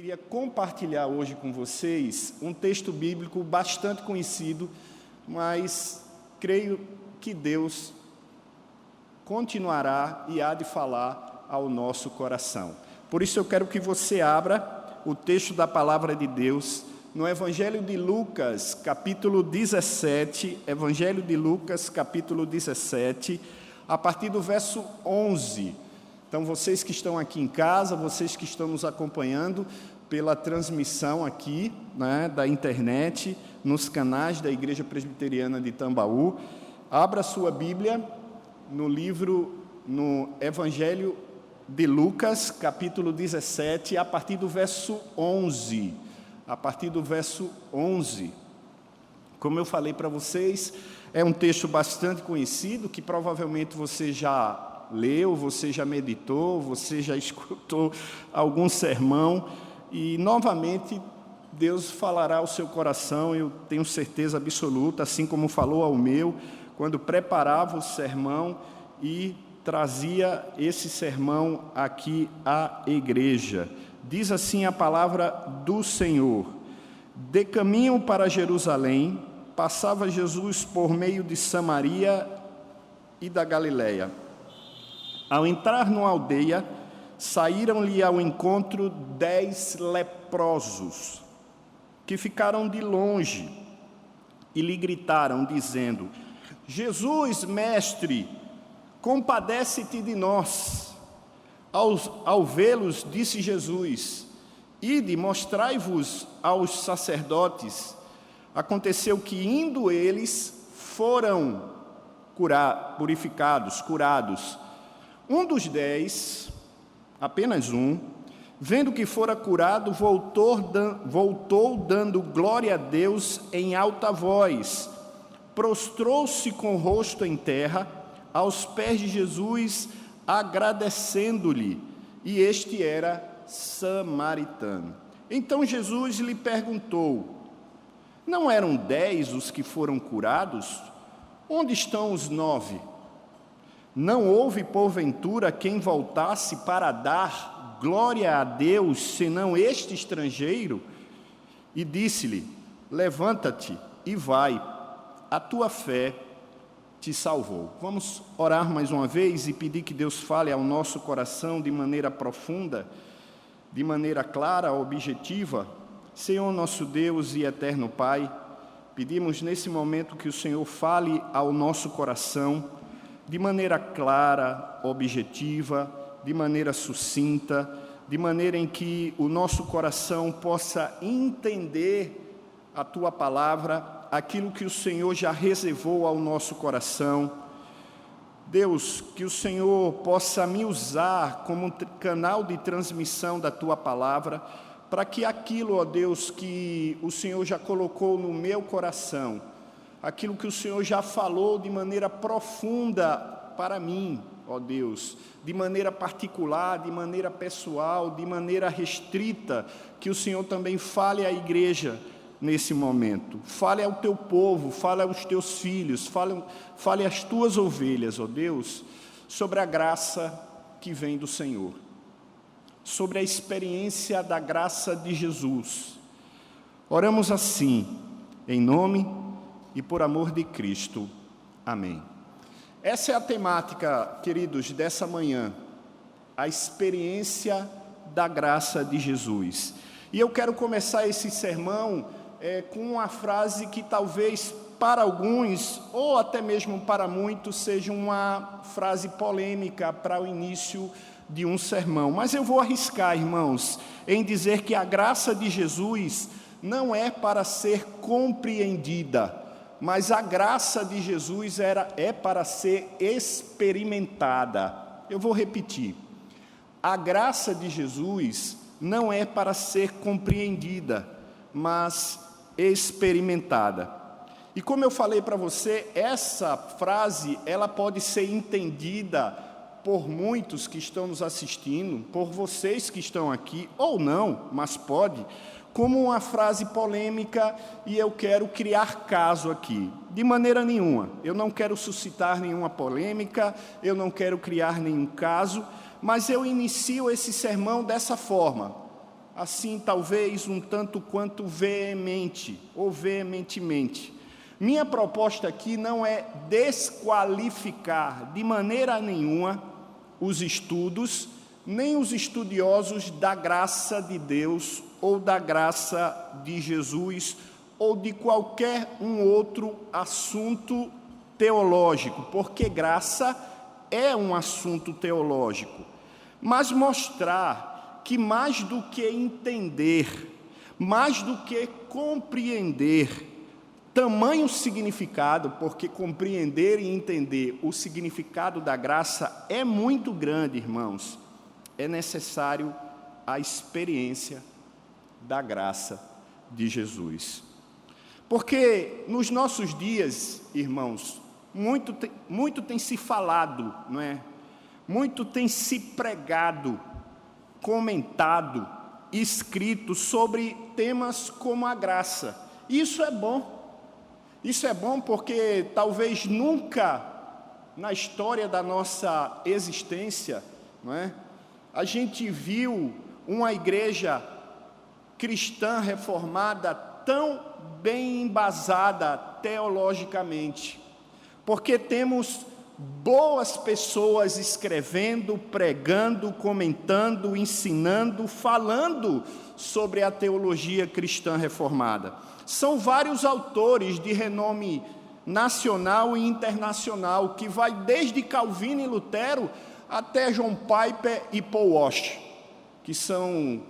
queria compartilhar hoje com vocês um texto bíblico bastante conhecido, mas creio que Deus continuará e há de falar ao nosso coração. Por isso eu quero que você abra o texto da palavra de Deus no Evangelho de Lucas, capítulo 17, Evangelho de Lucas, capítulo 17, a partir do verso 11. Então, vocês que estão aqui em casa, vocês que estão nos acompanhando pela transmissão aqui, da internet, nos canais da Igreja Presbiteriana de Tambaú, abra sua Bíblia no Evangelho de Lucas, capítulo 17, a partir do verso 11. A partir do verso 11. Como eu falei para vocês, é um texto bastante conhecido, que provavelmente você já leu, você já meditou, você já escutou algum sermão, e novamente Deus falará ao seu coração, eu tenho certeza absoluta, assim como falou ao meu, quando preparava o sermão e trazia esse sermão aqui à igreja. Diz assim a palavra do Senhor: de caminho para Jerusalém, passava Jesus por meio de Samaria e da Galileia. Ao entrar numa aldeia, saíram-lhe ao encontro 10 leprosos, que ficaram de longe e lhe gritaram, dizendo: Jesus, mestre, compadece-te de nós. Ao vê-los, disse Jesus: ide, mostrai-vos aos sacerdotes. Aconteceu que, indo eles, foram curados. Um dos 10, apenas um, vendo que fora curado, voltou dando glória a Deus em alta voz. Prostrou-se com o rosto em terra, aos pés de Jesus, agradecendo-lhe, e este era samaritano. Então Jesus lhe perguntou: não eram 10 os que foram curados? Onde estão os 9? Não houve, porventura, quem voltasse para dar glória a Deus, senão este estrangeiro? E disse-lhe: levanta-te e vai, a tua fé te salvou. Vamos orar mais uma vez e pedir que Deus fale ao nosso coração de maneira profunda, de maneira clara, objetiva. Senhor nosso Deus e eterno Pai, pedimos nesse momento que o Senhor fale ao nosso coração de maneira clara, objetiva, de maneira sucinta, de maneira em que o nosso coração possa entender a Tua palavra, aquilo que o Senhor já reservou ao nosso coração. Deus, que o Senhor possa me usar como canal de transmissão da Tua palavra, para que aquilo, ó Deus, que o Senhor já colocou no meu coração, aquilo que o Senhor já falou de maneira profunda para mim, ó Deus, de maneira particular, de maneira pessoal, de maneira restrita, que o Senhor também fale à igreja nesse momento, fale ao teu povo, fale aos teus filhos, fale às tuas ovelhas, ó Deus, sobre a graça que vem do Senhor, sobre a experiência da graça de Jesus. Oramos assim, em nome e por amor de Cristo. Amém. Essa é a temática, queridos, dessa manhã, a experiência da graça de Jesus. E eu quero começar esse sermão com uma frase que talvez para alguns, ou até mesmo para muitos, seja uma frase polêmica para o início de um sermão. Mas eu vou arriscar, irmãos, em dizer que a graça de Jesus não é para ser compreendida, mas a graça de Jesus é para ser experimentada. Eu vou repetir. A graça de Jesus não é para ser compreendida, mas experimentada. E como eu falei para você, essa frase, ela pode ser entendida por muitos que estão nos assistindo, por vocês que estão aqui, ou não, mas pode, como uma frase polêmica, e eu quero criar caso aqui. De maneira nenhuma, eu não quero suscitar nenhuma polêmica, eu não quero criar nenhum caso, mas eu inicio esse sermão dessa forma. assim, talvez um tanto quanto veemente ou veementemente. Minha proposta aqui não é desqualificar de maneira nenhuma os estudos, nem os estudiosos da graça de Deus ou da graça de Jesus ou de qualquer um outro assunto teológico, porque graça é um assunto teológico, mas mostrar que mais do que entender, mais do que compreender tamanho significado, porque compreender e entender o significado da graça é muito grande, irmãos, é necessário a experiência da graça de Jesus. Porque nos nossos dias, irmãos, muito tem se falado, não é? Muito tem se pregado, comentado, escrito sobre temas como a graça. Isso é bom. Isso é bom porque talvez nunca na história da nossa existência, não é? A gente viu uma igreja cristã reformada tão bem embasada teologicamente, porque temos boas pessoas escrevendo, pregando, comentando, ensinando, falando sobre a teologia cristã reformada. São vários autores de renome nacional e internacional, que vai desde Calvino e Lutero até John Piper e Paul Washer, que são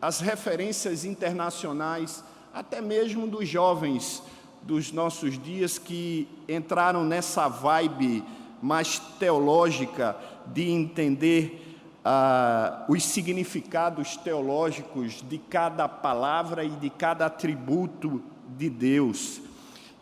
as referências internacionais, até mesmo dos jovens dos nossos dias que entraram nessa vibe mais teológica de entender os significados teológicos de cada palavra e de cada atributo de Deus.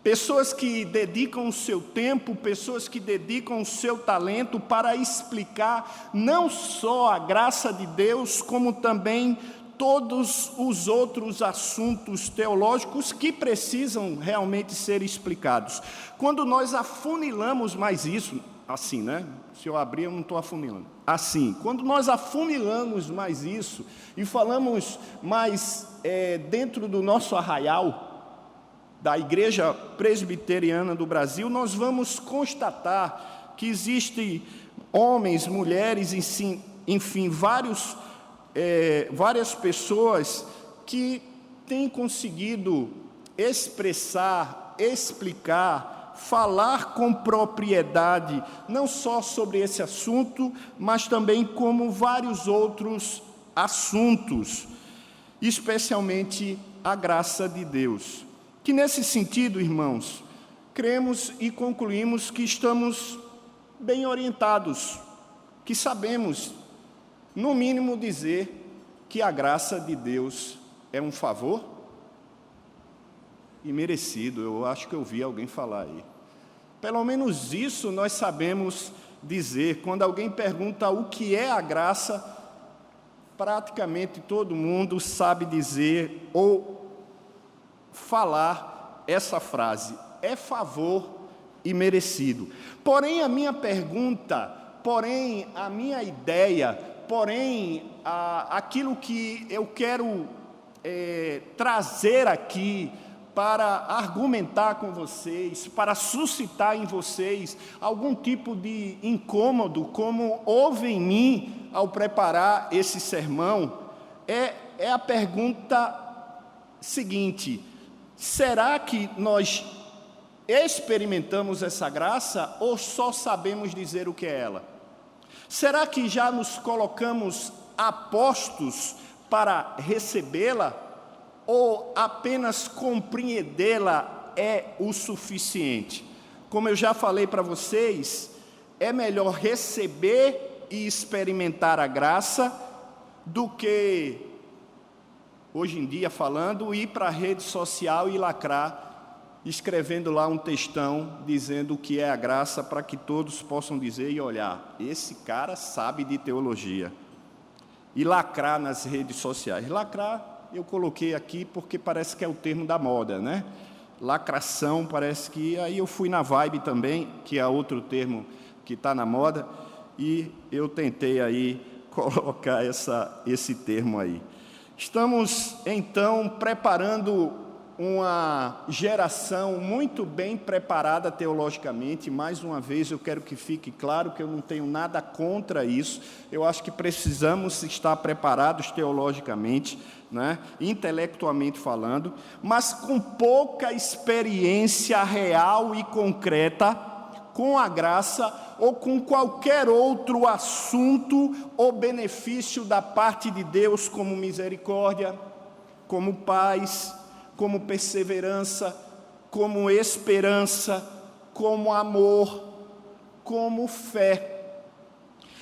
Pessoas que dedicam o seu tempo, pessoas que dedicam o seu talento para explicar não só a graça de Deus, como também todos os outros assuntos teológicos que precisam realmente ser explicados. Quando nós afunilamos mais isso, assim, né? Se eu abrir, eu não estou afunilando. Assim, quando nós afunilamos mais isso e falamos mais dentro do nosso arraial, da Igreja Presbiteriana do Brasil, nós vamos constatar que existem homens, mulheres, enfim, várias pessoas que têm conseguido expressar, explicar, falar com propriedade, não só sobre esse assunto, mas também como vários outros assuntos, especialmente a graça de Deus. Que nesse sentido, irmãos, cremos e concluímos que estamos bem orientados, que sabemos, no mínimo, dizer que a graça de Deus é um favor imerecido. Eu acho que eu ouvi alguém falar aí. Pelo menos isso nós sabemos dizer. Quando alguém pergunta o que é a graça, praticamente todo mundo sabe dizer ou falar essa frase: é favor imerecido. Porém, a minha pergunta, porém, a minha ideia, porém, aquilo que eu quero trazer aqui para argumentar com vocês, para suscitar em vocês algum tipo de incômodo, como houve em mim ao preparar esse sermão, é a pergunta seguinte: será que nós experimentamos essa graça ou só sabemos dizer o que é ela? Será que já nos colocamos a postos para recebê-la ou apenas compreendê-la é o suficiente? Como eu já falei para vocês, é melhor receber e experimentar a graça do que, hoje em dia falando, ir para a rede social e lacrar, escrevendo lá um textão dizendo o que é a graça, para que todos possam dizer e olhar: esse cara sabe de teologia. E lacrar nas redes sociais. Lacrar eu coloquei aqui porque parece que é o termo da moda, né? Lacração parece que... Aí eu fui na vibe também, que é outro termo que está na moda, e eu tentei aí colocar esse termo aí. Estamos, então, preparando uma geração muito bem preparada teologicamente. Mais uma vez, eu quero que fique claro que eu não tenho nada contra isso. Eu acho que precisamos estar preparados teologicamente, né? Intelectualmente falando, mas com pouca experiência real e concreta com a graça ou com qualquer outro assunto ou benefício da parte de Deus, como misericórdia, como paz, como perseverança, como esperança, como amor, como fé.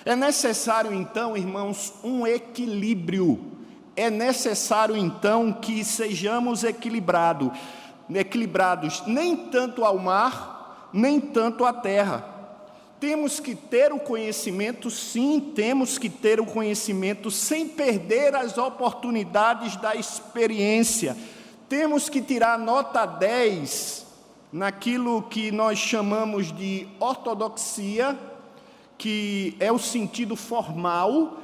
É necessário então, irmãos, um equilíbrio. É necessário então que sejamos equilibrados, nem tanto ao mar, nem tanto à terra. Temos que ter o conhecimento, sim, temos que ter o conhecimento sem perder as oportunidades da experiência. Temos que tirar nota 10 naquilo que nós chamamos de ortodoxia, que é o sentido formal.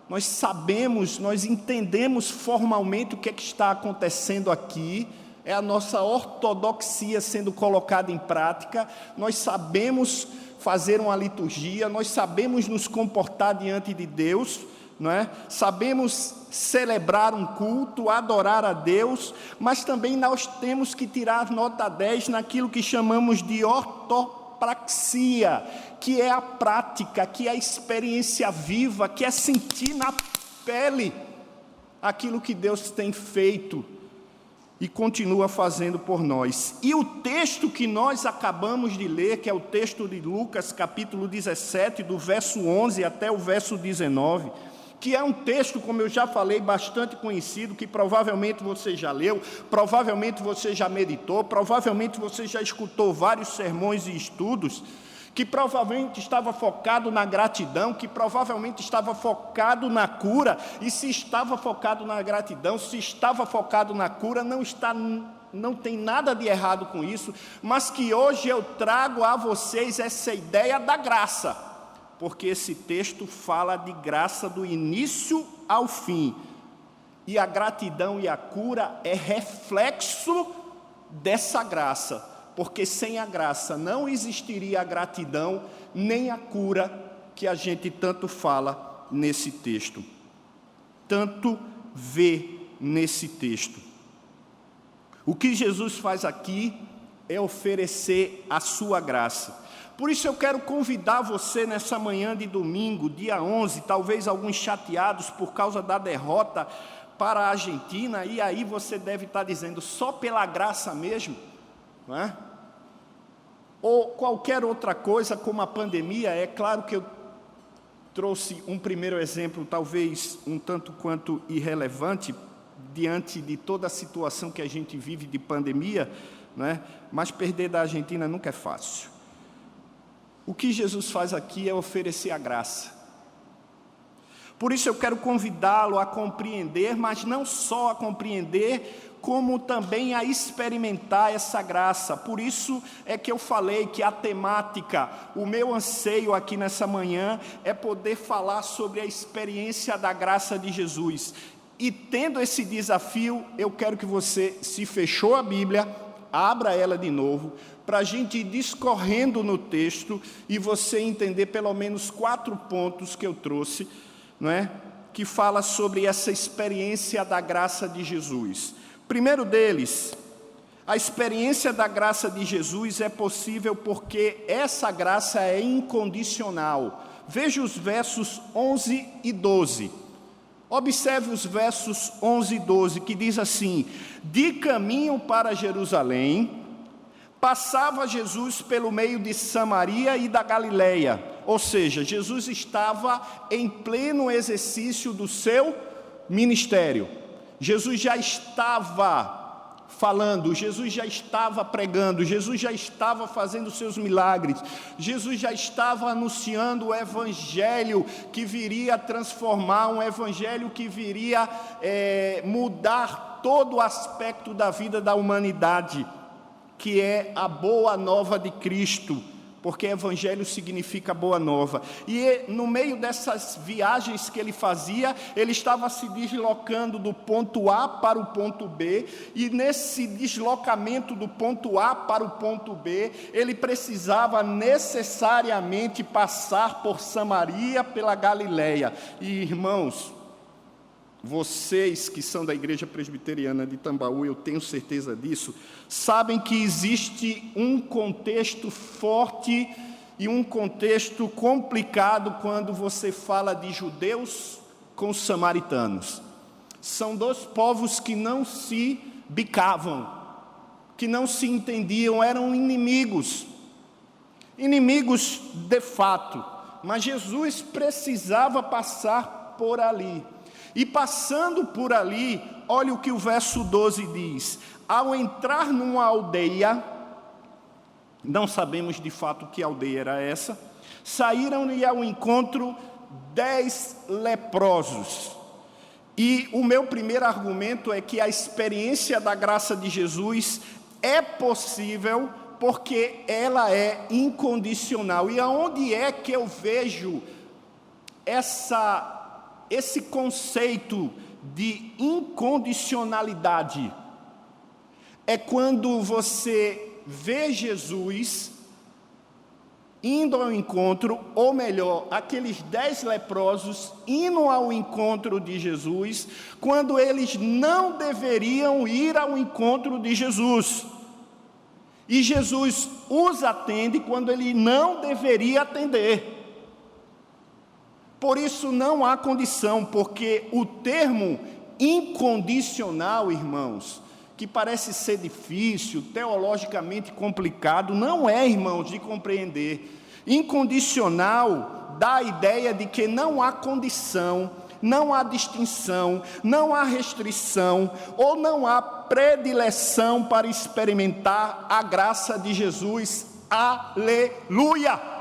Nós sabemos, nós entendemos formalmente o que é que está acontecendo aqui. É a nossa ortodoxia sendo colocada em prática. Nós sabemos fazer uma liturgia, nós sabemos nos comportar diante de Deus, não é? Sabemos celebrar um culto, adorar a Deus, mas também nós temos que tirar nota 10 naquilo que chamamos de ortopraxia, que é a prática, que é a experiência viva, que é sentir na pele aquilo que Deus tem feito e continua fazendo por nós. E o texto que nós acabamos de ler, que é o texto de Lucas, capítulo 17, do verso 11 até o verso 19, que é um texto, como eu já falei, bastante conhecido, que provavelmente você já leu, provavelmente você já meditou, provavelmente você já escutou vários sermões e estudos, que provavelmente estava focado na gratidão, que provavelmente estava focado na cura, e se estava focado na gratidão, se estava focado na cura, não tem nada de errado com isso, mas que hoje eu trago a vocês essa ideia da graça, porque esse texto fala de graça do início ao fim, e a gratidão e a cura é reflexo dessa graça, porque sem a graça não existiria a gratidão, nem a cura que a gente tanto fala nesse texto, tanto vê nesse texto. O que Jesus faz aqui é oferecer a sua graça. Por isso eu quero convidar você nessa manhã de domingo, dia 11, talvez alguns chateados por causa da derrota para a Argentina, e aí você deve estar dizendo, só pela graça mesmo, não é? Ou qualquer outra coisa como a pandemia. É claro que eu trouxe um primeiro exemplo, talvez um tanto quanto irrelevante, diante de toda a situação que a gente vive de pandemia, né? Mas perder da Argentina nunca é fácil. O que Jesus faz aqui é oferecer a graça. Por isso eu quero convidá-lo a compreender, mas não só a compreender, como também a experimentar essa graça. Por isso é que eu falei que a temática, o meu anseio aqui nessa manhã é poder falar sobre a experiência da graça de Jesus. E tendo esse desafio, eu quero que você, se fechou a Bíblia, abra ela de novo, para a gente ir discorrendo no texto e você entender pelo menos 4 pontos que eu trouxe, não é? Que fala sobre essa experiência da graça de Jesus. Primeiro deles, a experiência da graça de Jesus é possível porque essa graça é incondicional. Veja os versos 11 e 12. Observe os versos 11 e 12, que diz assim: de caminho para Jerusalém, passava Jesus pelo meio de Samaria e da Galileia. Ou seja, Jesus estava em pleno exercício do seu ministério. Jesus já estava falando, Jesus já estava pregando, Jesus já estava fazendo seus milagres, Jesus já estava anunciando o evangelho que viria transformar, um evangelho que viria mudar todo o aspecto da vida da humanidade, que é a boa nova de Cristo, porque evangelho significa boa nova. E no meio dessas viagens que ele fazia, ele estava se deslocando do ponto A para o ponto B, e nesse deslocamento do ponto A para o ponto B, ele precisava necessariamente passar por Samaria, pela Galileia. E irmãos, vocês que são da Igreja Presbiteriana de Tambaú, eu tenho certeza disso, sabem que existe um contexto forte e um contexto complicado quando você fala de judeus com samaritanos. São dois povos que não se bicavam, que não se entendiam, eram inimigos de fato, mas Jesus precisava passar por ali. E passando por ali, olha o que o verso 12 diz: ao entrar numa aldeia, não sabemos de fato que aldeia era essa, saíram-lhe ao encontro 10 leprosos. E o meu primeiro argumento é que a experiência da graça de Jesus é possível porque ela é incondicional. E aonde é que eu vejo esse conceito de incondicionalidade? É quando você vê Jesus indo ao encontro, ou melhor, aqueles 10 leprosos indo ao encontro de Jesus, quando eles não deveriam ir ao encontro de Jesus. E Jesus os atende quando ele não deveria atender. Por isso não há condição, porque o termo incondicional, irmãos, que parece ser difícil, teologicamente complicado, não é, irmãos, de compreender. Incondicional dá a ideia de que não há condição, não há distinção, não há restrição, ou não há predileção para experimentar a graça de Jesus. Aleluia!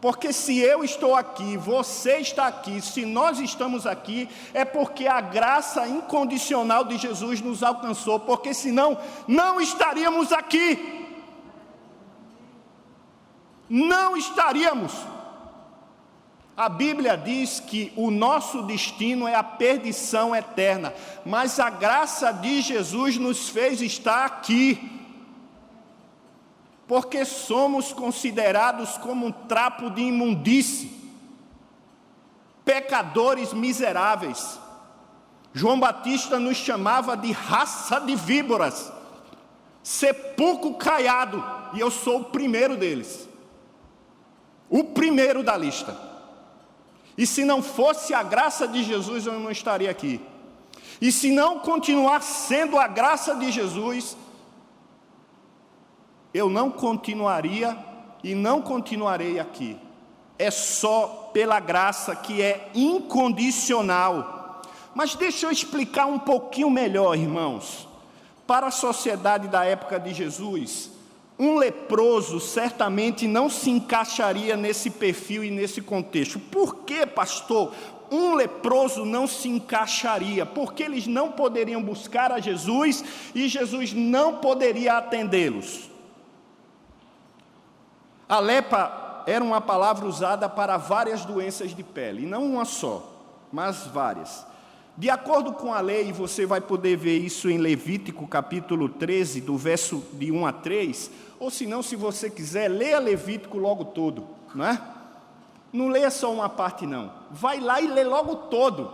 Porque se eu estou aqui, você está aqui, se nós estamos aqui, é porque a graça incondicional de Jesus nos alcançou, porque senão não estaríamos aqui. Não estaríamos. A Bíblia diz que o nosso destino é a perdição eterna, mas a graça de Jesus nos fez estar aqui, porque somos considerados como um trapo de imundície, pecadores miseráveis. João Batista nos chamava de raça de víboras, sepulcro caiado, e eu sou o primeiro deles, o primeiro da lista. E se não fosse a graça de Jesus, eu não estaria aqui. E se não continuar sendo a graça de Jesus, eu não continuaria e não continuarei aqui. É só pela graça que é incondicional. Mas deixa eu explicar um pouquinho melhor, irmãos. Para a sociedade da época de Jesus, um leproso certamente não se encaixaria nesse perfil e nesse contexto. Por que, pastor, um leproso não se encaixaria? Porque eles não poderiam buscar a Jesus e Jesus não poderia atendê-los. A lepra era uma palavra usada para várias doenças de pele, e não uma só, mas várias. De acordo com a lei, você vai poder ver isso em Levítico capítulo 13, do verso de 1 a 3, ou se não, se você quiser, leia Levítico logo todo, não é? Não leia só uma parte não, vai lá e lê logo todo.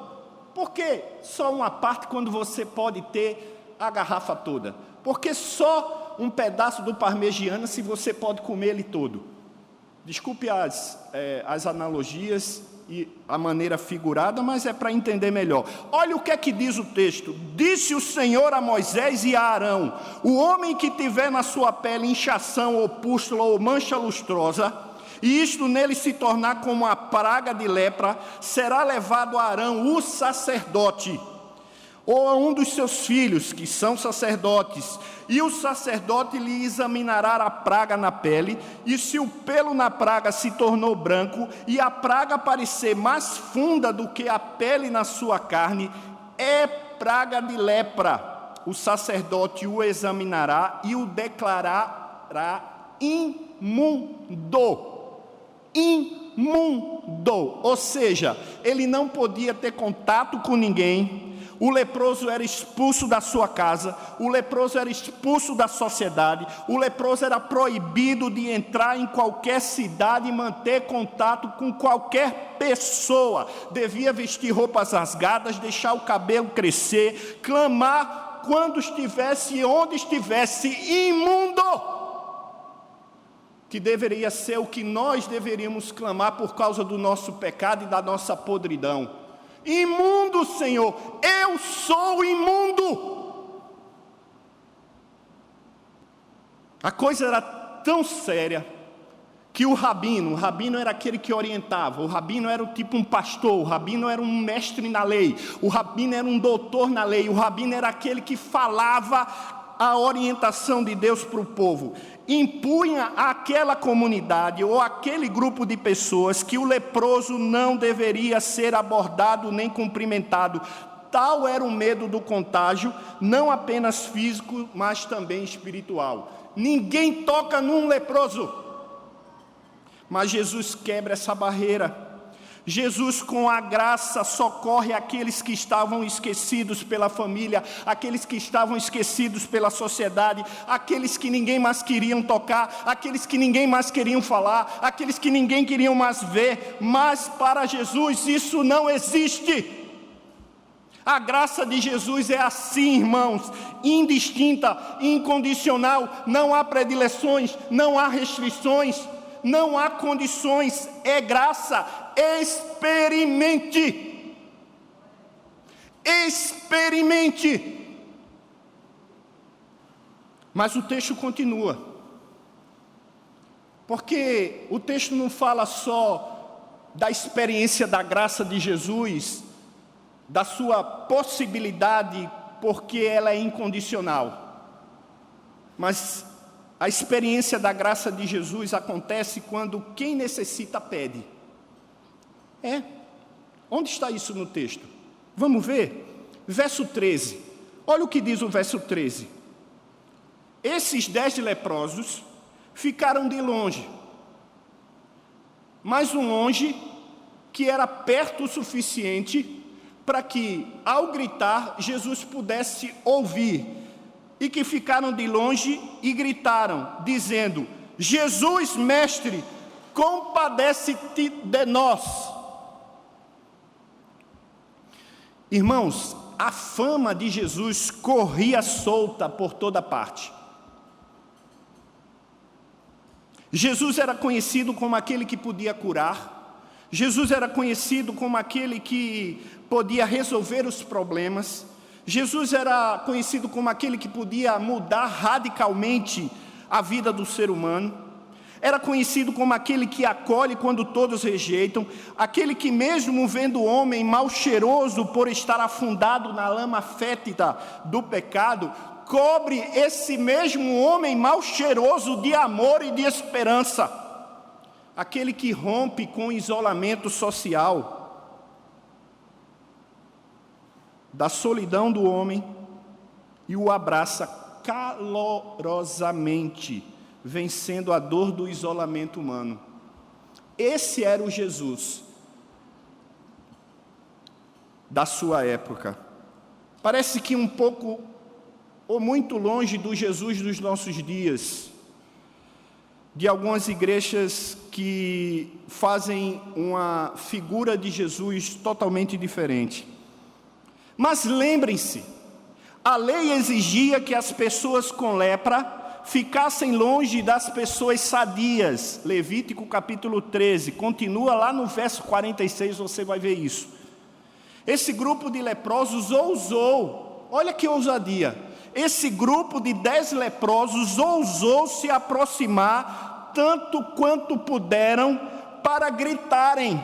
Por que só uma parte quando você pode ter a garrafa toda? Porque só um pedaço do parmegiana se você pode comer ele todo. Desculpe as analogias e a maneira figurada, mas é para entender melhor. Olha o que é que diz o texto: disse o Senhor a Moisés e a Arão: o homem que tiver na sua pele inchação ou pústula ou mancha lustrosa, e isto nele se tornar como a praga de lepra, será levado a Arão, o sacerdote, ou a um dos seus filhos, que são sacerdotes, e o sacerdote lhe examinará a praga na pele, e se o pelo na praga se tornou branco, e a praga parecer mais funda do que a pele na sua carne, é praga de lepra. O sacerdote o examinará e o declarará impuro. Imundo, ou seja, ele não podia ter contato com ninguém. O leproso era expulso da sua casa, o leproso era expulso da sociedade, o leproso era proibido de entrar em qualquer cidade e manter contato com qualquer pessoa. Devia vestir roupas rasgadas, deixar o cabelo crescer, clamar quando estivesse e onde estivesse, imundo, que deveria ser o que nós deveríamos clamar por causa do nosso pecado e da nossa podridão. Imundo, Senhor, eu sou imundo. A coisa era tão séria que o rabino era aquele que orientava, o rabino era tipo um pastor, o rabino era um mestre na lei, o rabino era um doutor na lei, o rabino era aquele que falava a orientação de Deus para o povo. Impunha àquela comunidade ou aquele grupo de pessoas que o leproso não deveria ser abordado nem cumprimentado. Tal era o medo do contágio, não apenas físico, mas também espiritual. Ninguém toca num leproso. Mas Jesus quebra essa barreira. Jesus, com a graça, socorre aqueles que estavam esquecidos pela família, aqueles que estavam esquecidos pela sociedade, aqueles que ninguém mais queriam tocar, aqueles que ninguém mais queriam falar, aqueles que ninguém queriam mais ver. Mas para Jesus isso não existe. A graça de Jesus é assim, irmãos, indistinta, incondicional, não há predileções, não há restrições, não há condições, é graça. Experimente. Mas o texto continua, porque o texto não fala só da experiência da graça de Jesus, da sua possibilidade, porque ela é incondicional, mas a experiência da graça de Jesus acontece quando quem necessita pede. Onde está isso no texto? Vamos ver? Verso 13. Olha o que diz o verso 13. Esses 10 leprosos ficaram de longe, mas um longe que era perto o suficiente para que, ao gritar, Jesus pudesse ouvir, e que ficaram de longe e gritaram, dizendo: Jesus, mestre, compadece-te de nós. Irmãos, a fama de Jesus corria solta por toda parte. Jesus era conhecido como aquele que podia curar. Jesus era conhecido como aquele que podia resolver os problemas. Jesus era conhecido como aquele que podia mudar radicalmente a vida do ser humano. Era conhecido como aquele que acolhe quando todos rejeitam, aquele que, mesmo vendo o homem mal cheiroso por estar afundado na lama fétida do pecado, cobre esse mesmo homem mal cheiroso de amor e de esperança. Aquele que rompe com o isolamento social, da solidão do homem, e o abraça calorosamente, vencendo a dor do isolamento humano. Esse era o Jesus da sua época. Parece que um pouco ou muito longe do Jesus dos nossos dias, de algumas igrejas que fazem uma figura de Jesus totalmente diferente. Mas lembrem-se, a lei exigia que as pessoas com lepra ficassem longe das pessoas sadias. Levítico capítulo 13, continua lá no verso 46, você vai ver isso. Esse grupo de leprosos ousou, olha que ousadia, esse grupo de 10 leprosos ousou se aproximar tanto quanto puderam para gritarem.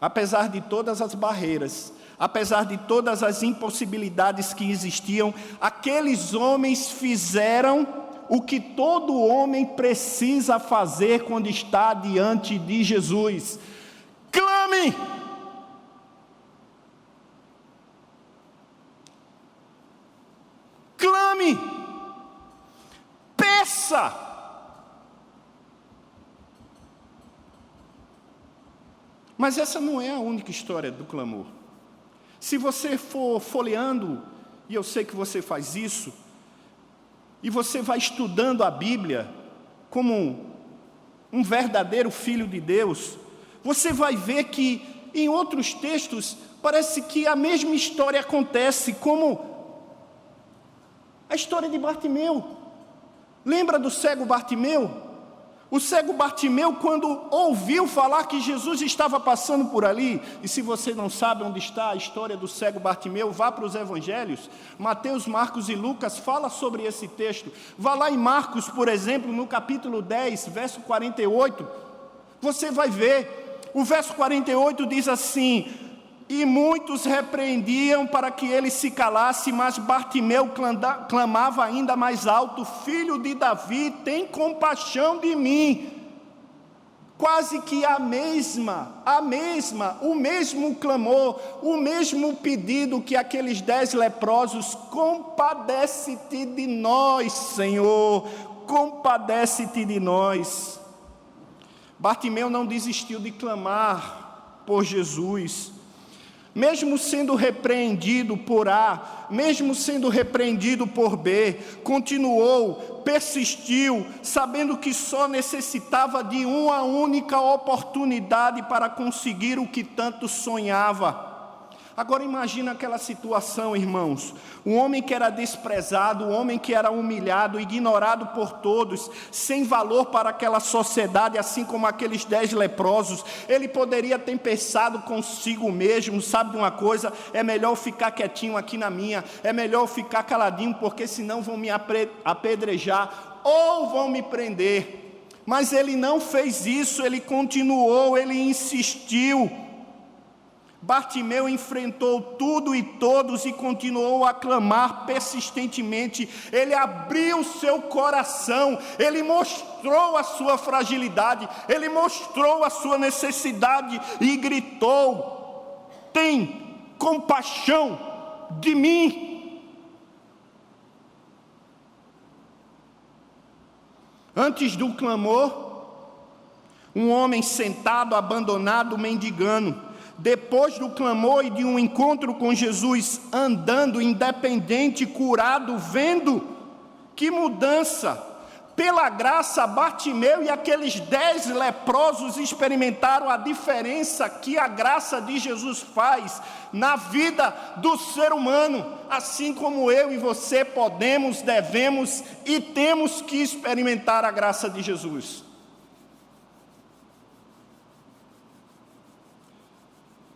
Apesar de todas as barreiras, apesar de todas as impossibilidades que existiam, aqueles homens fizeram o que todo homem precisa fazer quando está diante de Jesus: clame! Clame! Peça! Mas essa não é a única história do clamor. Se você for folheando, e eu sei que você faz isso, e você vai estudando a Bíblia como um verdadeiro filho de Deus, você vai ver que em outros textos parece que a mesma história acontece, como a história de Bartimeu. Lembra do cego Bartimeu? O cego Bartimeu, quando ouviu falar que Jesus estava passando por ali, e se você não sabe onde está a história do cego Bartimeu, vá para os evangelhos, Mateus, Marcos e Lucas fala sobre esse texto. Vá lá em Marcos, por exemplo, no capítulo 10, verso 48, você vai ver, o verso 48 diz assim: e muitos repreendiam para que ele se calasse, mas Bartimeu clamava ainda mais alto: Filho de Davi, tem compaixão de mim. Quase que o mesmo clamor, o mesmo pedido que aqueles 10 leprosos: compadece-te de nós, Senhor, compadece-te de nós. Bartimeu não desistiu de clamar por Jesus. Mesmo sendo repreendido por A, mesmo sendo repreendido por B, continuou, persistiu, sabendo que só necessitava de uma única oportunidade para conseguir o que tanto sonhava. Agora imagina aquela situação, irmãos. Um homem que era desprezado, um homem que era humilhado, ignorado por todos, sem valor para aquela sociedade, assim como aqueles 10 leprosos. Ele poderia ter pensado consigo mesmo: sabe de uma coisa, é melhor ficar quietinho aqui na minha, é melhor ficar caladinho, porque senão vão me apedrejar ou vão me prender. Mas ele não fez isso, ele continuou, ele insistiu. Bartimeu enfrentou tudo e todos e continuou a clamar persistentemente. Ele abriu seu coração, ele mostrou a sua fragilidade, ele mostrou a sua necessidade e gritou: tem compaixão de mim. Antes do clamor, um homem sentado, abandonado, mendigando. Depois do clamor e de um encontro com Jesus, andando independente, curado, vendo que mudança. Pela graça, Bartimeu e aqueles 10 leprosos experimentaram a diferença que a graça de Jesus faz na vida do ser humano, assim como eu e você podemos, devemos e temos que experimentar a graça de Jesus.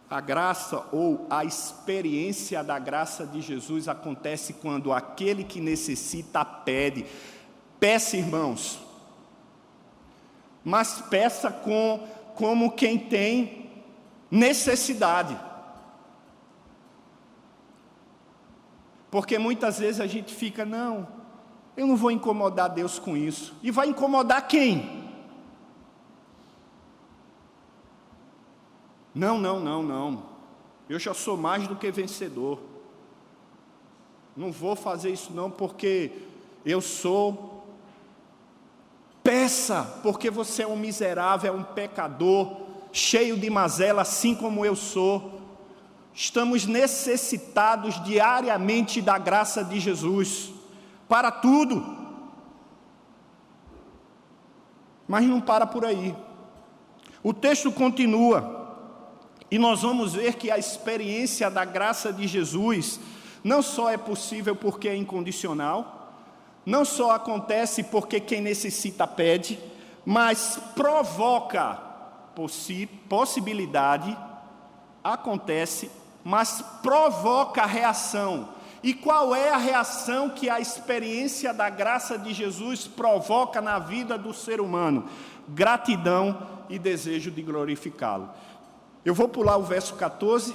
A graça ou a experiência da graça de Jesus acontece quando aquele que necessita pede. Peça, irmãos, mas peça como quem tem necessidade. Porque muitas vezes a gente fica: não, eu não vou incomodar Deus com isso. E vai incomodar quem? Não. Eu já sou mais do que vencedor. Não vou fazer isso não, porque eu sou. Peça, porque você é um miserável, é um pecador, cheio de mazela, assim como eu sou. Estamos necessitados diariamente da graça de Jesus, para tudo. Mas não para por aí. O texto continua. E nós vamos ver que a experiência da graça de Jesus não só é possível porque é incondicional, não só acontece porque quem necessita pede, mas provoca possibilidade, acontece, mas provoca reação. E qual é a reação que a experiência da graça de Jesus provoca na vida do ser humano? Gratidão e desejo de glorificá-lo. Eu vou pular o verso 14,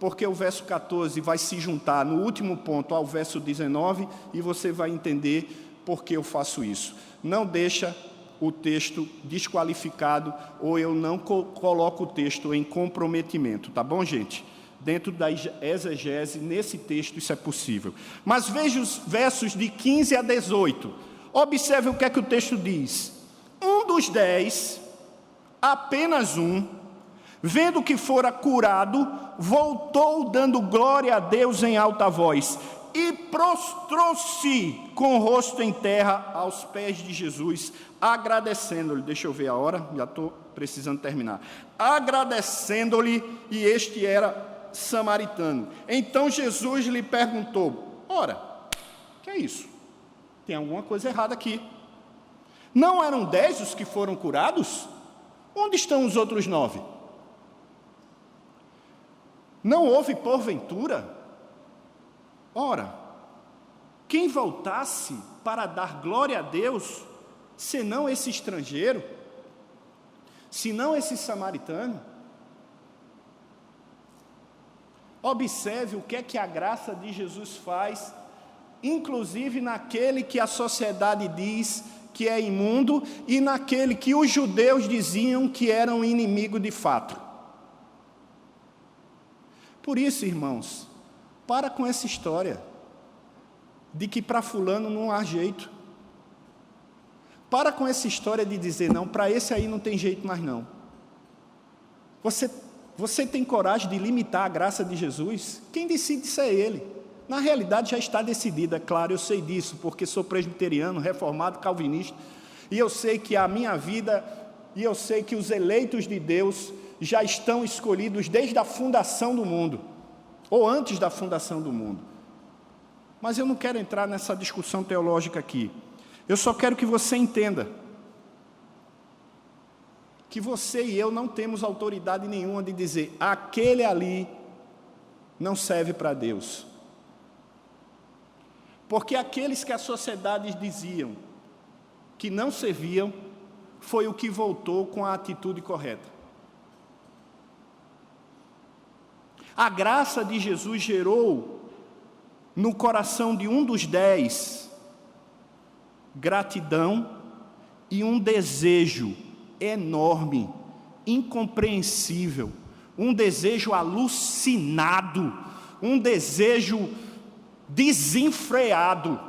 porque o verso 14 vai se juntar no último ponto ao verso 19, e você vai entender por que eu faço isso. Não deixa o texto desqualificado, ou eu não coloco o texto em comprometimento, tá bom, gente? Dentro da exegese, nesse texto isso é possível. Mas veja os versos de 15 a 18. Observe o que é que o texto diz. Um dos 10, apenas um, vendo que fora curado, voltou dando glória a Deus em alta voz, e prostrou-se com o rosto em terra aos pés de Jesus, agradecendo-lhe. Deixa eu ver a hora, já estou precisando terminar. Agradecendo-lhe, e este era samaritano. Então Jesus lhe perguntou: ora, o que é isso? Tem alguma coisa errada aqui. Não eram 10 os que foram curados? Onde estão os outros 9? Não houve porventura? Ora, quem voltasse para dar glória a Deus, senão esse estrangeiro, senão esse samaritano? Observe o que é que a graça de Jesus faz, inclusive naquele que a sociedade diz que é imundo e naquele que os judeus diziam que era um inimigo de fato. Por isso, irmãos, para com essa história de que para fulano não há jeito. Para com essa história de dizer, não, para esse aí não tem jeito mais não. Você tem coragem de limitar a graça de Jesus? Quem decide isso é Ele. Na realidade já está decidido, é claro, eu sei disso, porque sou presbiteriano, reformado, calvinista, e eu sei que a minha vida, e eu sei que os eleitos de Deus já estão escolhidos desde a fundação do mundo, ou antes da fundação do mundo. Mas eu não quero entrar nessa discussão teológica aqui. Eu só quero que você entenda que você e eu não temos autoridade nenhuma de dizer aquele ali não serve para Deus. Porque aqueles que a sociedade diziam que não serviam, foi o que voltou com a atitude correta. A graça de Jesus gerou no coração de um dos 10 gratidão e um desejo enorme, incompreensível, um desejo alucinado, um desejo desenfreado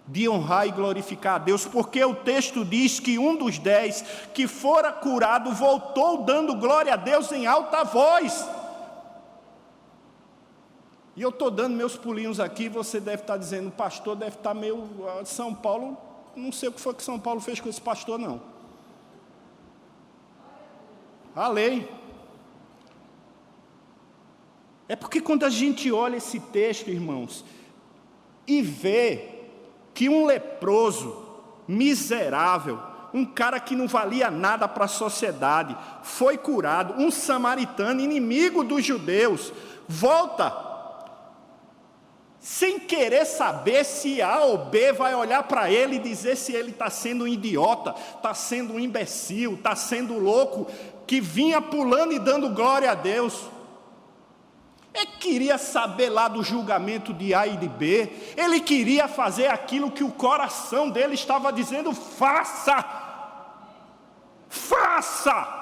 de honrar e glorificar a Deus, porque o texto diz que um dos 10 que fora curado voltou dando glória a Deus em alta voz. E eu estou dando meus pulinhos aqui, você deve estar dizendo, o pastor deve estar meio... São Paulo, não sei o que foi que São Paulo fez com esse pastor, não. A lei. É porque quando a gente olha esse texto, irmãos, e vê que um leproso, miserável, um cara que não valia nada para a sociedade, foi curado, um samaritano, inimigo dos judeus, volta sem querer saber se A ou B vai olhar para ele e dizer se ele está sendo um idiota, está sendo um imbecil, está sendo louco, que vinha pulando e dando glória a Deus. Ele queria saber lá do julgamento de A e de B, ele queria fazer aquilo que o coração dele estava dizendo, faça, faça.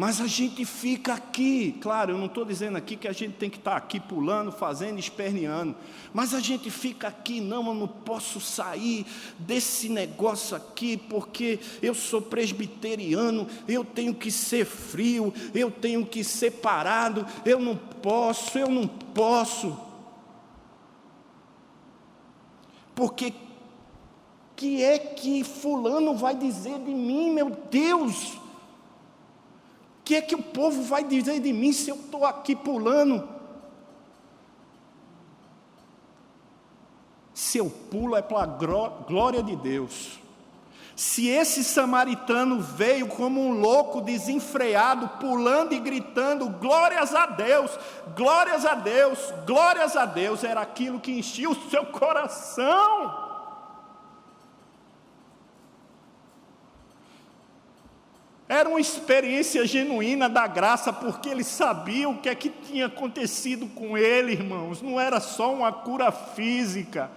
Mas a gente fica aqui, claro, eu não estou dizendo aqui que a gente tem que estar aqui pulando, fazendo, esperneando, mas a gente fica aqui, não, eu não posso sair desse negócio aqui, porque eu sou presbiteriano, eu tenho que ser frio, eu tenho que ser parado, eu não posso, porque que é que fulano vai dizer de mim, meu Deus? O que é que o povo vai dizer de mim se eu estou aqui pulando? Se eu pulo é para a glória de Deus. Se esse samaritano veio como um louco desenfreado, pulando e gritando, glórias a Deus, glórias a Deus, glórias a Deus, era aquilo que enchia o seu coração. Era uma experiência genuína da graça, porque ele sabia o que é que tinha acontecido com ele, irmãos. Não era só uma cura física,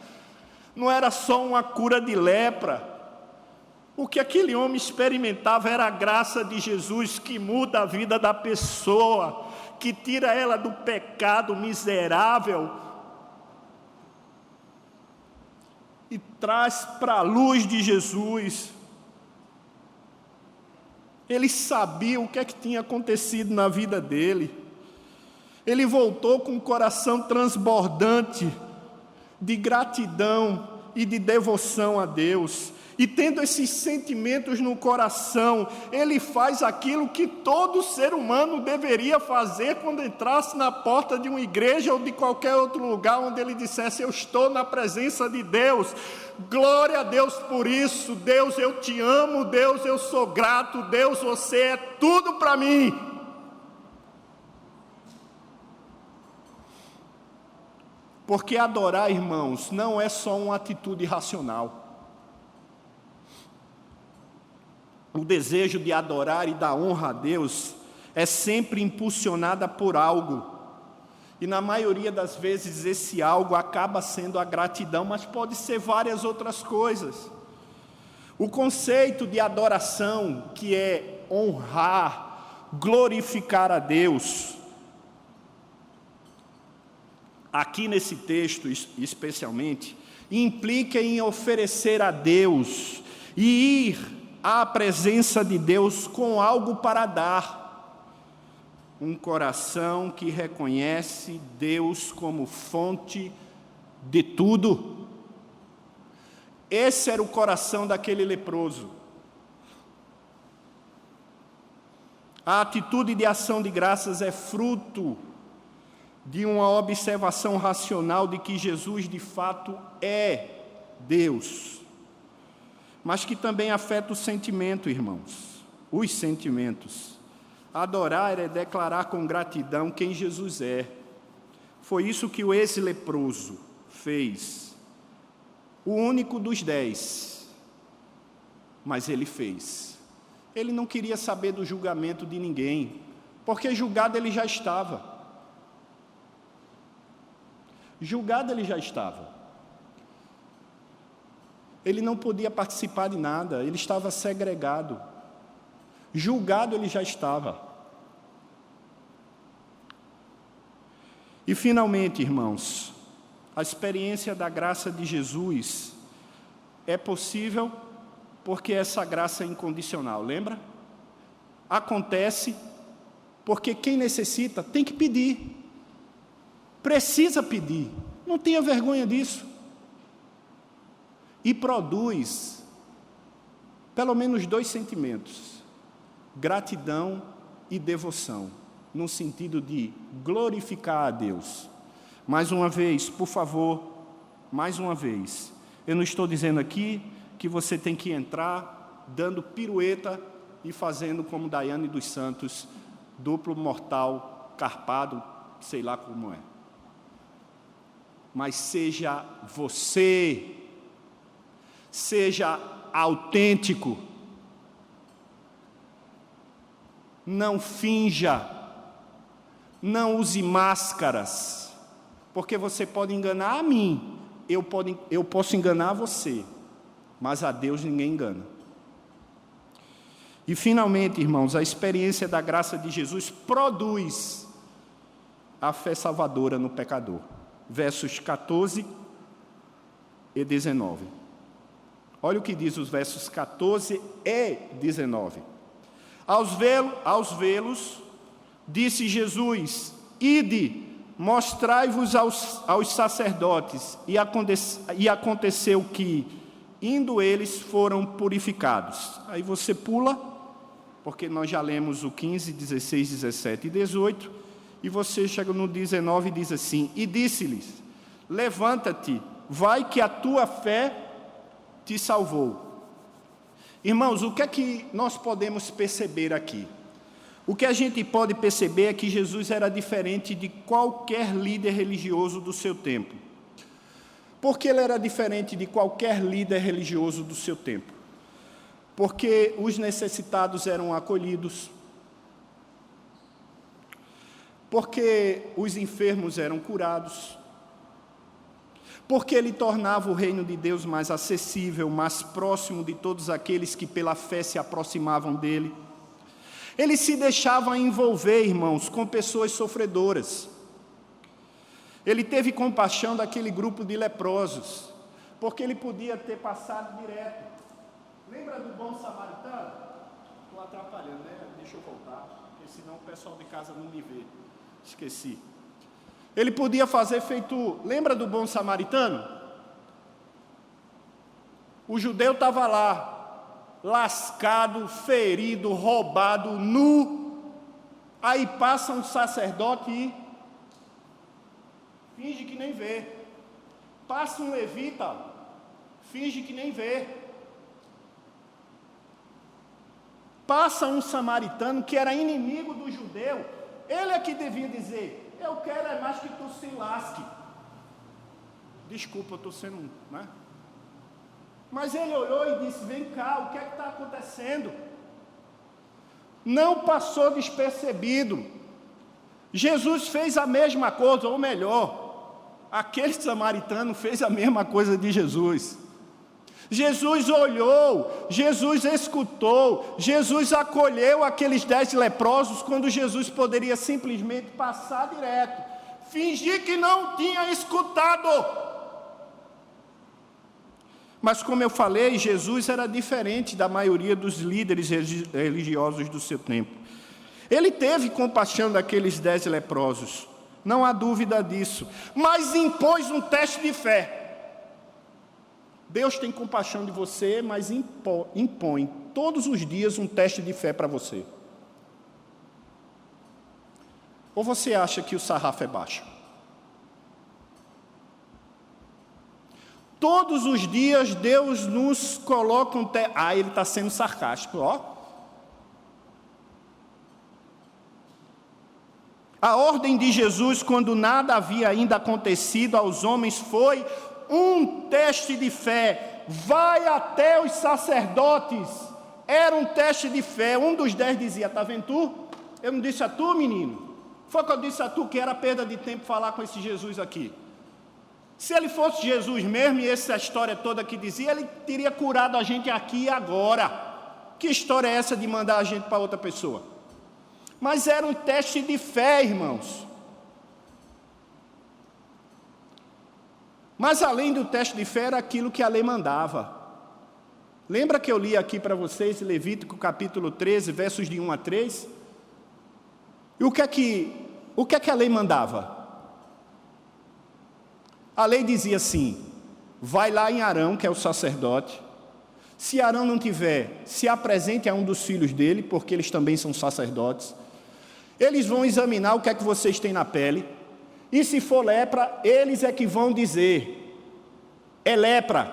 não era só uma cura de lepra. O que aquele homem experimentava era a graça de Jesus, que muda a vida da pessoa, que tira ela do pecado miserável e traz para a luz de Jesus. Ele sabia o que é que tinha acontecido na vida dele. Ele voltou com o coração transbordante de gratidão e de devoção a Deus. E tendo esses sentimentos no coração, ele faz aquilo que todo ser humano deveria fazer quando entrasse na porta de uma igreja ou de qualquer outro lugar onde ele dissesse: eu estou na presença de Deus. Glória a Deus por isso. Deus, eu te amo. Deus, eu sou grato. Deus, você é tudo para mim. Porque adorar, irmãos, não é só uma atitude racional. O desejo de adorar e dar honra a Deus é sempre impulsionada por algo. E na maioria das vezes esse algo acaba sendo a gratidão, mas pode ser várias outras coisas. O conceito de adoração, que é honrar, glorificar a Deus, aqui nesse texto especialmente, implica em oferecer a Deus e ir à presença de Deus com algo para dar. Um coração que reconhece Deus como fonte de tudo. Esse era o coração daquele leproso. A atitude de ação de graças é fruto de uma observação racional de que Jesus de fato é Deus, mas que também afeta o sentimento, irmãos, os sentimentos. Adorar é declarar com gratidão quem Jesus é. Foi isso que o ex-leproso fez, o único dos 10, mas ele fez. Ele não queria saber do julgamento de ninguém, porque julgado ele já estava. Julgado ele já estava. Ele não podia participar de nada, ele estava segregado. Julgado ele já estava. E finalmente, irmãos, a experiência da graça de Jesus é possível porque essa graça é incondicional, lembra? Acontece porque quem necessita tem que pedir. Precisa pedir, não tenha vergonha disso. E produz pelo menos 2 sentimentos: gratidão e devoção, no sentido de glorificar a Deus. Mais uma vez, por favor, mais uma vez, eu não estou dizendo aqui que você tem que entrar dando pirueta e fazendo como Daiane dos Santos, duplo mortal, carpado, sei lá como é. Mas seja você, seja autêntico, não finja, não use máscaras, porque você pode enganar a mim, eu posso enganar você, mas a Deus ninguém engana. E finalmente, irmãos, a experiência da graça de Jesus produz a fé salvadora no pecador. Versos 14 e 19. Olha o que diz os versos 14 e 19. Aos vê-los, disse Jesus: ide, mostrai-vos aos sacerdotes. E aconteceu que, indo eles, foram purificados. Aí você pula, porque nós já lemos o 15, 16, 17 e 18, e você chega no 19 e diz assim: e disse-lhes: levanta-te, vai que a tua fé te salvou. Irmãos, o que é que nós podemos perceber aqui? O que a gente pode perceber é que Jesus era diferente de qualquer líder religioso do seu tempo. Por que ele era diferente de qualquer líder religioso do seu tempo? Porque os necessitados eram acolhidos, porque os enfermos eram curados, porque ele tornava o reino de Deus mais acessível, mais próximo de todos aqueles que pela fé se aproximavam dele. Ele se deixava envolver, irmãos, com pessoas sofredoras. Ele teve compaixão daquele grupo de leprosos, porque ele podia ter passado direto. Lembra do bom samaritano? Tu estava atrapalhando, né? Deixa eu voltar, porque senão o pessoal de casa não me vê. Esqueci. Ele podia fazer feito... Lembra do bom samaritano? O judeu estava lá, lascado, ferido, roubado, nu. Aí passa um sacerdote e finge que nem vê. Passa um levita, finge que nem vê. Passa um samaritano que era inimigo do judeu. Ele é que devia dizer: eu quero é mais que tu se lasque. Desculpa, eu estou sendo, né? Mas ele olhou e disse: vem cá, o que é que está acontecendo? Não passou despercebido. Jesus fez a mesma coisa, ou melhor, aquele samaritano fez a mesma coisa de Jesus. Jesus olhou, Jesus escutou, Jesus acolheu aqueles 10 leprosos, quando Jesus poderia simplesmente passar direto, fingir que não tinha escutado. Mas como eu falei, Jesus era diferente da maioria dos líderes religiosos do seu tempo. Ele teve compaixão daqueles 10 leprosos, não há dúvida disso, mas impôs um teste de fé. Deus tem compaixão de você, mas impõe todos os dias um teste de fé para você. Ou você acha que o sarrafo é baixo? Todos os dias Deus nos coloca um teste. Ah, ele está sendo sarcástico, ó. A ordem de Jesus, quando nada havia ainda acontecido aos homens, foi um teste de fé. Vai até os sacerdotes. Era um teste de fé. Um dos 10 dizia: está vendo tu? Eu não disse a tu, menino? Foi que eu disse a tu que era perda de tempo falar com esse Jesus aqui. Se ele fosse Jesus mesmo, e essa história toda que dizia, ele teria curado a gente aqui e agora. Que história é essa de mandar a gente para outra pessoa? Mas era um teste de fé, irmãos. Mas além do teste de fé, era aquilo que a lei mandava. Lembra que eu li aqui para vocês, Levítico capítulo 13, versos de 1 a 3? E o que é que a lei mandava? A lei dizia assim: vai lá em Arão, que é o sacerdote. Se Arão não tiver, se apresente a um dos filhos dele, porque eles também são sacerdotes. Eles vão examinar o que é que vocês têm na pele. E se for lepra, eles é que vão dizer: é lepra.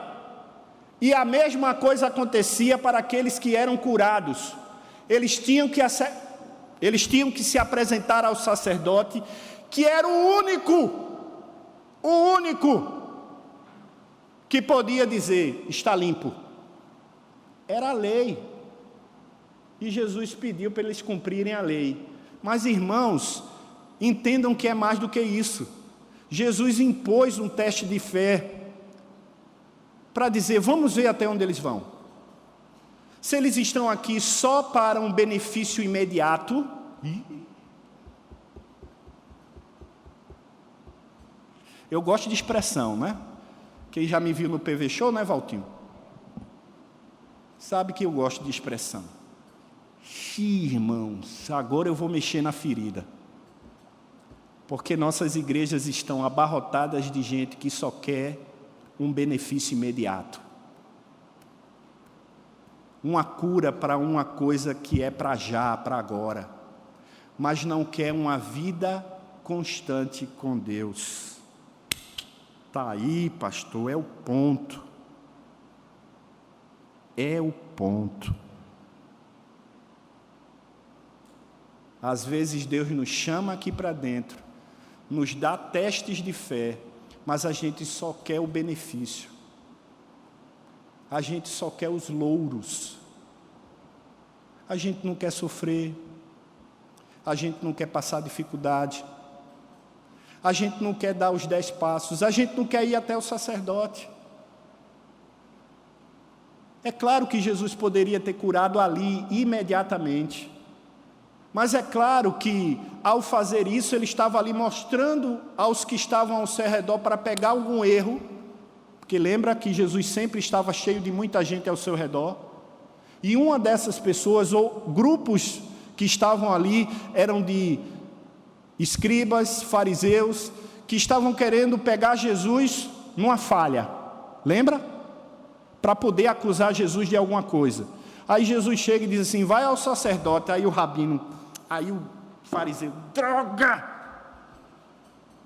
E a mesma coisa acontecia para aqueles que eram curados. Eles tinham que se apresentar ao sacerdote, que era o único que podia dizer: está limpo. Era a lei. E Jesus pediu para eles cumprirem a lei. Mas, irmãos, entendam que é mais do que isso. Jesus impôs um teste de fé para dizer: vamos ver até onde eles vão. Se eles estão aqui só para um benefício imediato, eu gosto de expressão, né? Quem já me viu no PV Show, né, Valtinho? Sabe que eu gosto de expressão. Irmãos, agora eu vou mexer na ferida. Porque nossas igrejas estão abarrotadas de gente que só quer um benefício imediato. Uma cura para uma coisa que é para já, para agora. Mas não quer uma vida constante com Deus. Está aí, pastor, é o ponto. É o ponto. Às vezes Deus nos chama aqui para dentro, nos dá testes de fé, mas a gente só quer o benefício. A gente só quer os louros. A gente não quer sofrer. A gente não quer passar dificuldade. A gente não quer dar os 10 passos. A gente não quer ir até o sacerdote. É claro que Jesus poderia ter curado ali imediatamente. Mas é claro que, ao fazer isso, ele estava ali mostrando aos que estavam ao seu redor para pegar algum erro, porque lembra que Jesus sempre estava cheio de muita gente ao seu redor. E uma dessas pessoas, ou grupos que estavam ali, eram de escribas, fariseus, que estavam querendo pegar Jesus numa falha, lembra? Para poder acusar Jesus de alguma coisa. Aí Jesus chega e diz assim, vai ao sacerdote. Aí o rabino, aí o fariseu, droga!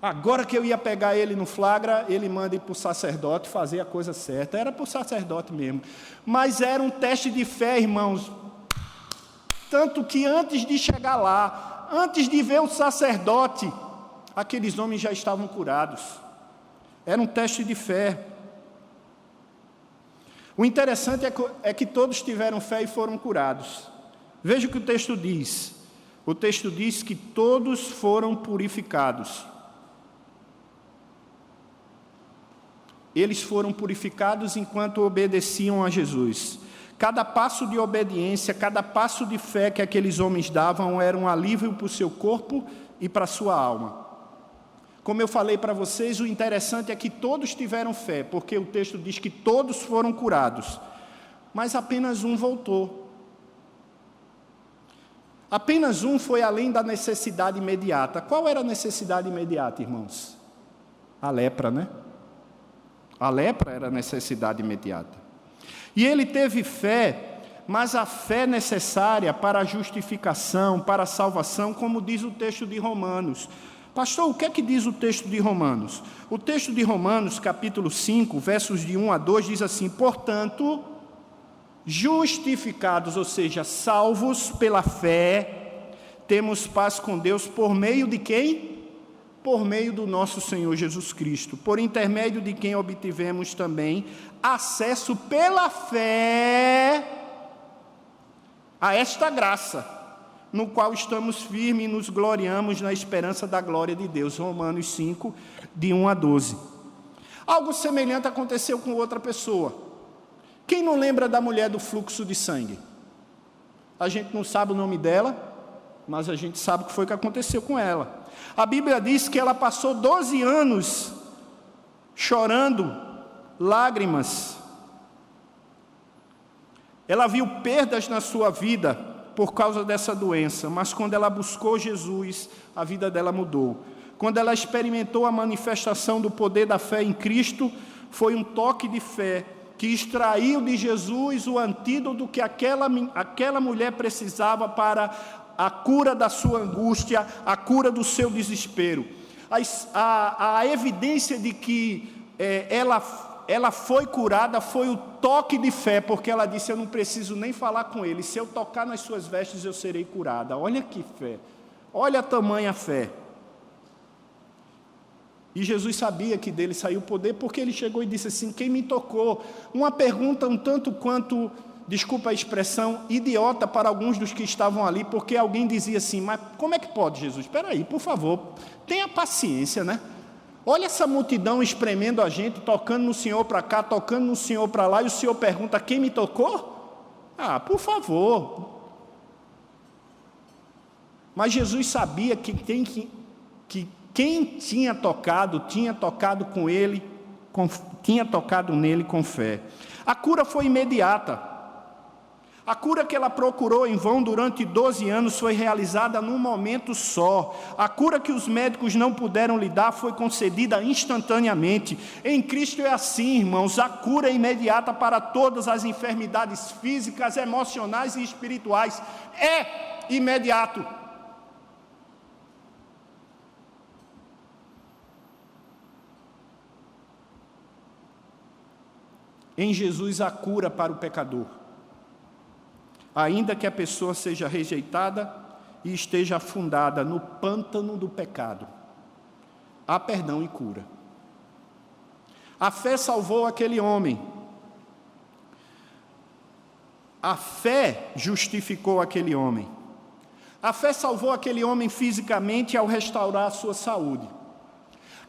Agora que eu ia pegar ele no flagra, ele manda ir para o sacerdote fazer a coisa certa. Era para o sacerdote mesmo. Mas era um teste de fé, irmãos. Tanto que antes de chegar lá, antes de ver o sacerdote, aqueles homens já estavam curados. Era um teste de fé. O interessante é que todos tiveram fé e foram curados. Veja o que o texto diz. O texto diz que todos foram purificados. Eles foram purificados enquanto obedeciam a Jesus. Cada passo de obediência, cada passo de fé que aqueles homens davam era um alívio para o seu corpo e para a sua alma. Como eu falei para vocês, o interessante é que todos tiveram fé, porque o texto diz que todos foram curados, mas apenas um voltou. Apenas um foi além da necessidade imediata. Qual era a necessidade imediata, irmãos? A lepra, né? A lepra era a necessidade imediata. E ele teve fé, mas a fé necessária para a justificação, para a salvação, como diz o texto de Romanos. Pastor, o que é que diz o texto de Romanos? O texto de Romanos, capítulo 5, versos de 1 a 2, diz assim, portanto, justificados, ou seja, salvos pela fé, temos paz com Deus por meio de quem? Por meio do nosso Senhor Jesus Cristo, por intermédio de quem obtivemos também acesso pela fé a esta graça, no qual estamos firmes e nos gloriamos na esperança da glória de Deus. Romanos 5, de 1 a 12. Algo semelhante aconteceu com outra pessoa. Quem não lembra da mulher do fluxo de sangue? A gente não sabe o nome dela, mas a gente sabe o que foi que aconteceu com ela. A Bíblia diz que ela passou 12 anos chorando, lágrimas. Ela viu perdas na sua vida por causa dessa doença, mas quando ela buscou Jesus, a vida dela mudou. Quando ela experimentou a manifestação do poder da fé em Cristo, foi um toque de fé que extraiu de Jesus o antídoto que aquela mulher precisava para a cura da sua angústia, a cura do seu desespero. A evidência de que ela foi curada foi o toque de fé, porque ela disse, eu não preciso nem falar com ele, se eu tocar nas suas vestes eu serei curada. Olha que fé, olha a tamanha fé. E Jesus sabia que dele saiu o poder, porque ele chegou e disse assim, quem me tocou? Uma pergunta um tanto quanto, desculpa a expressão, idiota para alguns dos que estavam ali, porque alguém dizia assim, mas como é que pode, Jesus? Espera aí, por favor, tenha paciência, né? Olha essa multidão espremendo a gente, tocando no Senhor para cá, tocando no Senhor para lá, e o Senhor pergunta, quem me tocou? Ah, por favor. Mas Jesus sabia que quem tinha tocado com ele, tinha tocado nele com fé. A cura foi imediata. A cura que ela procurou em vão durante 12 anos foi realizada num momento só. A cura que os médicos não puderam lhe dar foi concedida instantaneamente. Em Cristo é assim, irmãos, a cura é imediata para todas as enfermidades físicas, emocionais e espirituais. É imediato. Em Jesus há cura para o pecador. Ainda que a pessoa seja rejeitada e esteja afundada no pântano do pecado, há perdão e cura. A fé salvou aquele homem. A fé justificou aquele homem. A fé salvou aquele homem fisicamente ao restaurar a sua saúde.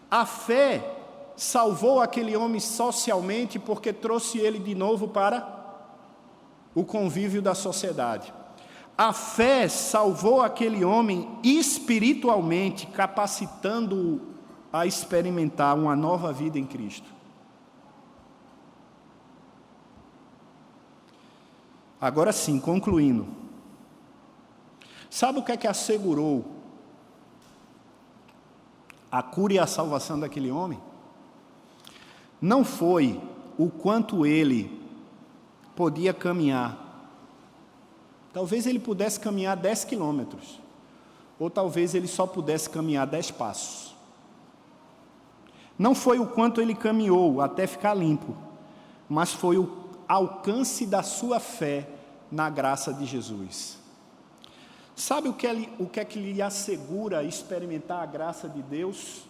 A fé salvou aquele homem socialmente porque trouxe ele de novo para o convívio da sociedade. A fé salvou aquele homem espiritualmente, capacitando-o a experimentar uma nova vida em Cristo. Agora sim, concluindo. Sabe o que é que assegurou a cura e a salvação daquele homem? Não foi o quanto ele podia caminhar. Talvez ele pudesse caminhar 10 quilômetros, ou talvez ele só pudesse caminhar 10 passos. Não foi o quanto ele caminhou até ficar limpo, mas foi o alcance da sua fé na graça de Jesus. Sabe o que é que lhe assegura experimentar a graça de Deus?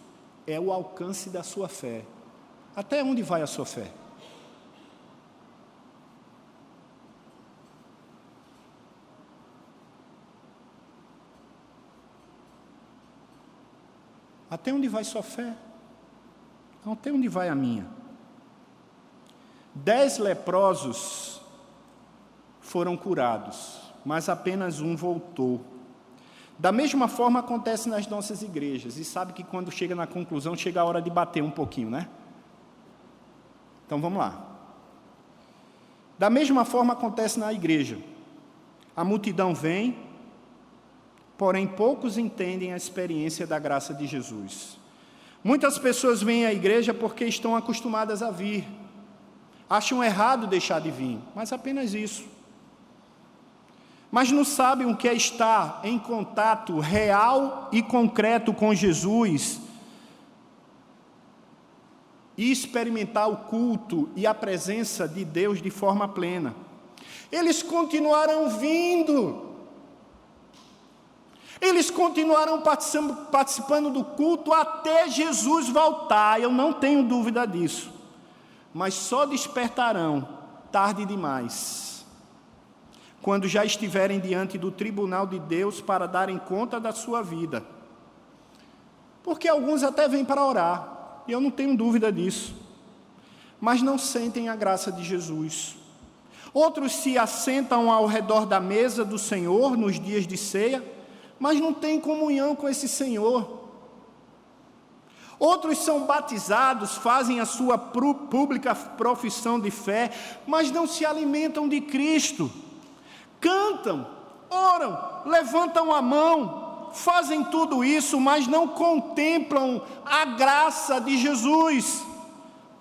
É o alcance da sua fé. Até onde vai a sua fé? Até onde vai sua fé? Até onde vai a minha? 10 leprosos foram curados, mas apenas um voltou. Da mesma forma acontece nas nossas igrejas, e sabe que quando chega na conclusão, chega a hora de bater um pouquinho, né? Então vamos lá. Da mesma forma acontece na igreja. A multidão vem, porém poucos entendem a experiência da graça de Jesus. Muitas pessoas vêm à igreja porque estão acostumadas a vir. Acham errado deixar de vir, mas apenas isso. Mas não sabem o que é estar em contato real e concreto com Jesus e experimentar o culto e a presença de Deus de forma plena. Eles continuarão vindo. Eles continuarão participando do culto até Jesus voltar, eu não tenho dúvida disso. Mas só despertarão tarde demais, quando já estiverem diante do tribunal de Deus para darem conta da sua vida. Porque alguns até vêm para orar, e eu não tenho dúvida disso, mas não sentem a graça de Jesus. Outros se assentam ao redor da mesa do Senhor nos dias de ceia, mas não têm comunhão com esse Senhor. Outros são batizados, fazem a sua pública profissão de fé, mas não se alimentam de Cristo. Cantam, oram, levantam a mão, fazem tudo isso, mas não contemplam a graça de Jesus.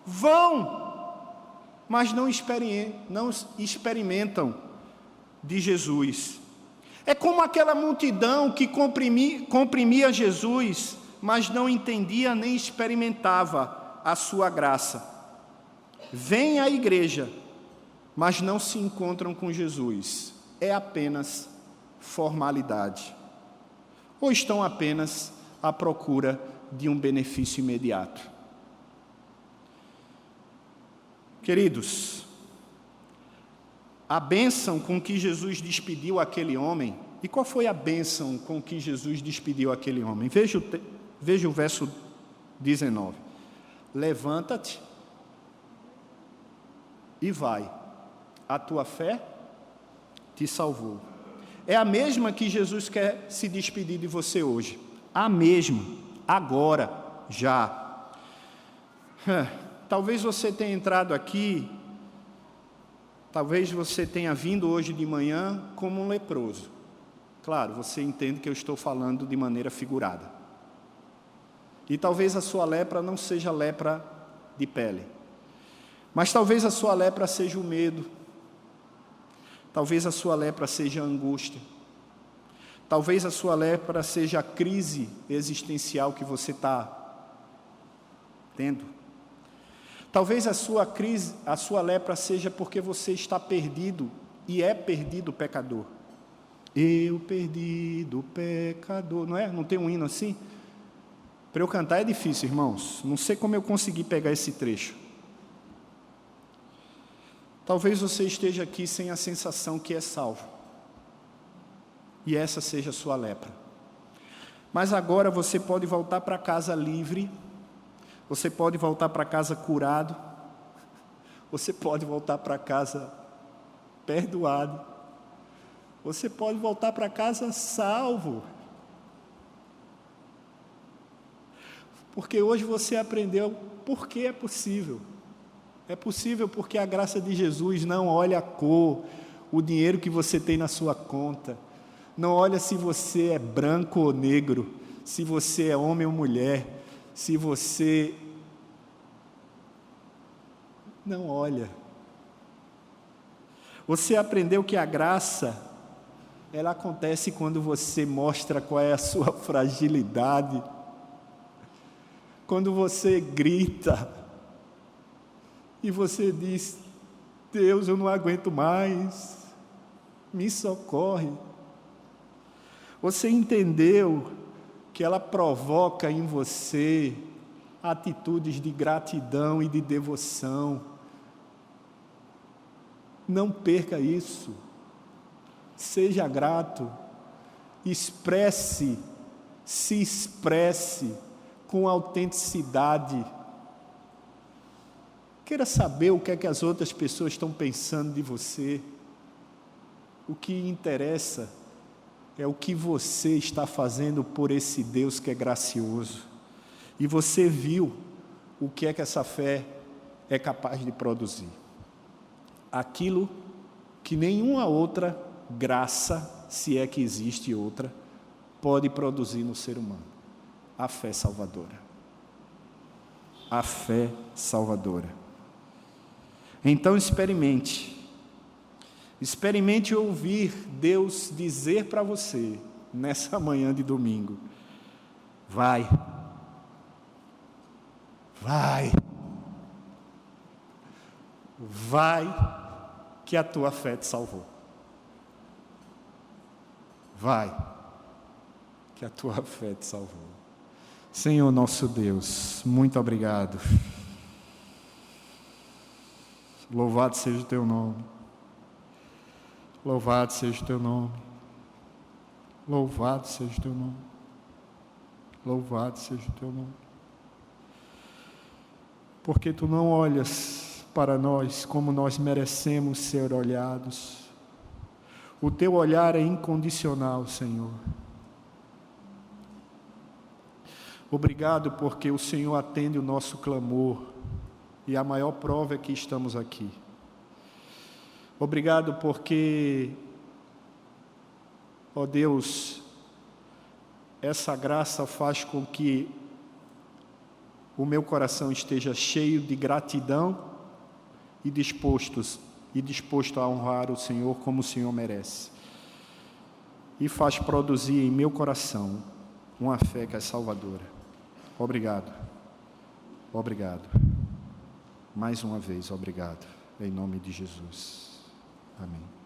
Vão, mas não experimentam de Jesus. É como aquela multidão que comprimia Jesus, mas não entendia nem experimentava a sua graça. Vêm à igreja, mas não se encontram com Jesus. É apenas formalidade. Ou estão apenas à procura de um benefício imediato. Queridos, a bênção com que Jesus despediu aquele homem, e qual foi a bênção com que Jesus despediu aquele homem? Veja o verso 19. Levanta-te e vai, a tua fé te salvou. É a mesma que Jesus quer se despedir de você hoje. A mesma, agora, já. Talvez você tenha entrado aqui, talvez você tenha vindo hoje de manhã como um leproso. Claro, você entende que eu estou falando de maneira figurada. E talvez a sua lepra não seja lepra de pele, mas talvez a sua lepra seja o medo, talvez a sua lepra seja a angústia, talvez a sua lepra seja a crise existencial que você está tendo. Talvez a sua lepra seja porque você está perdido e é perdido pecador. Eu perdido pecador, não é? Não tem um hino assim? Para eu cantar é difícil, irmãos. Não sei como eu consegui pegar esse trecho. Talvez você esteja aqui sem a sensação que é salvo. E essa seja a sua lepra. Mas agora você pode voltar para casa livre. Você pode voltar para casa curado. Você pode voltar para casa perdoado. Você pode voltar para casa salvo. Porque hoje você aprendeu por que é possível. É possível porque a graça de Jesus não olha a cor, o dinheiro que você tem na sua conta. Não olha se você é branco ou negro, se você é homem ou mulher, se você... Não olha. Você aprendeu que a graça, ela acontece quando você mostra qual é a sua fragilidade. Quando você grita e você diz: Deus, eu não aguento mais, me socorre. Você entendeu que ela provoca em você atitudes de gratidão e de devoção. Não perca isso. Seja grato. Se expresse com autenticidade. Queira saber o que é que as outras pessoas estão pensando de você. O que interessa é o que você está fazendo por esse Deus que é gracioso. E você viu o que é que essa fé é capaz de produzir. Aquilo que nenhuma outra graça, se é que existe outra, pode produzir no ser humano. A fé salvadora. A fé salvadora. Então experimente ouvir Deus dizer para você, nessa manhã de domingo: vai, que a tua fé te salvou. Vai, que a tua fé te salvou. Senhor nosso Deus, muito obrigado. Louvado seja o teu nome. Louvado seja o teu nome. Louvado seja o teu nome. Louvado seja o teu nome. Porque tu não olhas para nós como nós merecemos ser olhados. O teu olhar é incondicional, Senhor. Obrigado porque o Senhor atende o nosso clamor. E a maior prova é que estamos aqui. Obrigado porque, ó Deus, essa graça faz com que o meu coração esteja cheio de gratidão e disposto a honrar o Senhor como o Senhor merece. E faz produzir em meu coração uma fé que é salvadora. Obrigado. Obrigado. Mais uma vez, obrigado. Em nome de Jesus. Amém.